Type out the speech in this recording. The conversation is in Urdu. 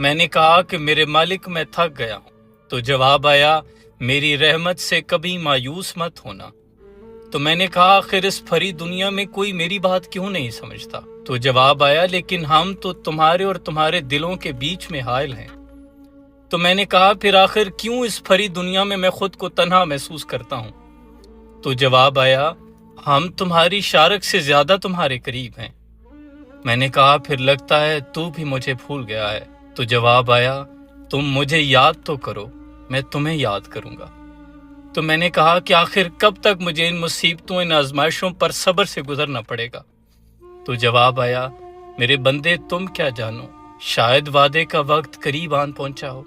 میں نے کہا کہ میرے مالک میں تھک گیا ہوں۔ تو جواب آیا میری رحمت سے کبھی مایوس مت ہونا۔ تو میں نے کہا آخر اس پھری دنیا میں کوئی میری بات کیوں نہیں سمجھتا؟ تو جواب آیا لیکن ہم تو تمہارے اور تمہارے دلوں کے بیچ میں حائل ہیں۔ تو میں نے کہا پھر آخر کیوں اس پھری دنیا میں خود کو تنہا محسوس کرتا ہوں؟ تو جواب آیا ہم تمہاری شارک سے زیادہ تمہارے قریب ہیں۔ میں نے کہا پھر لگتا ہے تو بھی مجھے بھول گیا ہے۔ تو جواب آیا تم مجھے یاد تو کرو، میں تمہیں یاد کروں گا۔ تو میں نے کہا کہ آخر کب تک مجھے ان مصیبتوں ان آزمائشوں پر صبر سے گزرنا پڑے گا؟ تو جواب آیا میرے بندے تم کیا جانو، شاید وعدے کا وقت قریب آن پہنچا ہو۔